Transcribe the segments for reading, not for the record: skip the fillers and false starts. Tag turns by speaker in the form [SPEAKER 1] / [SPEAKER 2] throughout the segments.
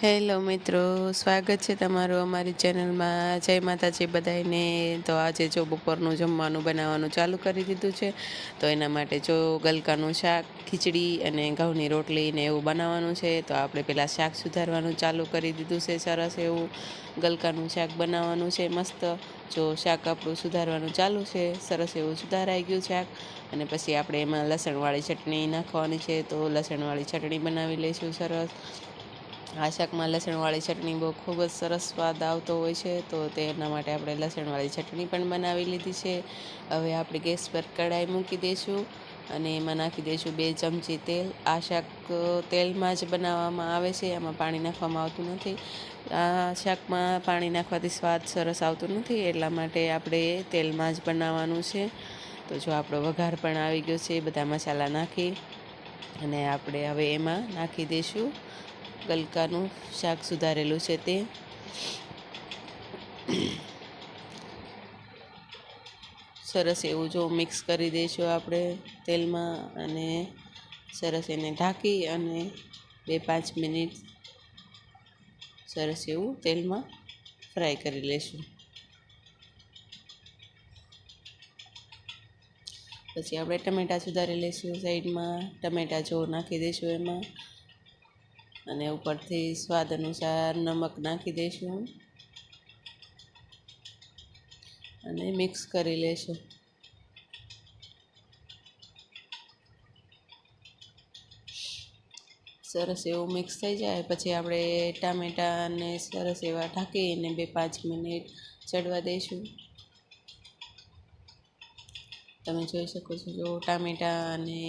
[SPEAKER 1] Hello મિત્રો, સ્વાગત છે તમારું અમારી ચેનલમાં. જય માતાજી બધાને. તો આજે જો બપોરનું જમવાનું બનાવવાનું ચાલુ કરી દીધું છે. તો એના માટે જો ગલકાનું શાક, ખીચડી અને ઘઉંની રોટલી ને એવું બનાવવાનું છે. તો આપણે પહેલાં શાક સુધારવાનું ચાલુ કરી દીધું છે. સરસ એવું ગલકાનું શાક બનાવવાનું છે મસ્ત. જો શાક આપણું સુધારવાનું ચાલુ છે, સરસ એવું સુધારાઈ ગયું શાક. અને પછી આપણે એમાં લસણવાળી ચટણી નાખવાની છે. તો લસણવાળી ચટણી બનાવી લઈશું સરસ. આ શાકમાં લસણવાળી ચટણી બહુ ખૂબ જ સરસ સ્વાદ આવતો હોય છે. તો તેના માટે આપણે લસણવાળી ચટણી પણ બનાવી લીધી છે. હવે આપણે ગેસ પર કઢાઈ મૂકી દઈશું અને એમાં નાખી દઈશું 2 ચમચી તેલ. આ શાક તેલમાં જ બનાવવામાં આવે છે, આમાં પાણી નાખવામાં આવતું નથી. આ શાકમાં પાણી નાખવાથી સ્વાદ સરસ આવતું નથી, એટલા માટે આપણે તેલમાં જ બનાવવાનું છે. તો જો આપણો વઘાર પણ આવી ગયો છે, બધા મસાલા નાખી અને આપણે હવે એમાં નાખી દઈશું ગલકાનું શાક સુધારેલું છે તે. સરસ એવું જો મિક્સ કરી દઈશું આપણે તેલમાં અને સરસ એને ઢાંકી અને 2-5 મિનિટ સરસ એવું તેલમાં ફ્રાય કરી લઈશું. પછી આપણે ટમેટાં સુધારી લઈશું સાઈડમાં. ટમેટાં જો નાખી દઈશું એમાં અને ઉપરથી સ્વાદ અનુસાર નમક નાખી દઈશું અને મિક્સ કરી લઈશું. સરસ એવું મિક્સ થઈ જાય પછી આપણે ટામેટાને સરસ એવા ઢાંકીને 2-5 મિનિટ ચડવા દઈશું. તમે જોઈ શકો છો જો ટામેટાં અને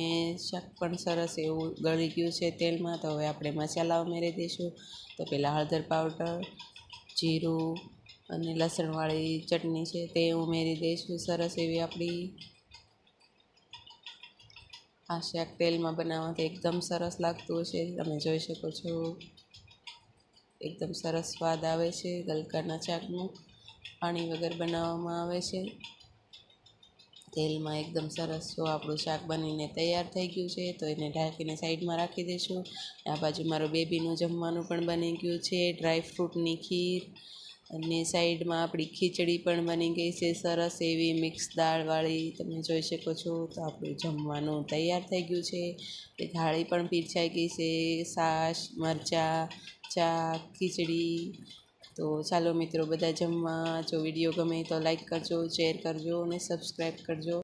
[SPEAKER 1] શાક પણ સરસ એવું ગળી ગયું છે તેલમાં. તો હવે આપણે મસાલા ઉમેરી દઈશું. તો પહેલાં હળદર પાવડર, જીરું અને લસણવાળી ચટણી છે તે ઉમેરી દઈશું. સરસ એવી આપણી આ શાક તેલમાં બનાવવાથી એકદમ સરસ લાગતું હશે. તમે જોઈ શકો છો એકદમ સરસ સ્વાદ આવે છે. ગલકાના શાકનું પાણી વગર બનાવવામાં આવે છે તેલમાં. એકદમ સરસ જો આપણું શાક બનીને તૈયાર થઈ ગયું છે. તો એને ઢાંકીને સાઈડમાં રાખી દઈશું. આ બાજુ મારું બેબીનું જમવાનું પણ બની ગયું છે, ડ્રાયફ્રૂટની ખીર અને સાઈડમાં આપણી ખીચડી પણ બની ગઈ છે સરસ એવી મિક્સ દાળવાળી. તમે જોઈ શકો છો. તો આપણું જમવાનું તૈયાર થઈ ગયું છે. થાળી પણ પીરસાઈ ગઈ છે, છાશ, મરચાં, ચા, ખીચડી. તો ચાલો મિત્રો બધા જમવા. જો વિડીયો ગમે તો લાઈક કરજો, શેર કરજો અને સબસ્ક્રાઈબ કરજો.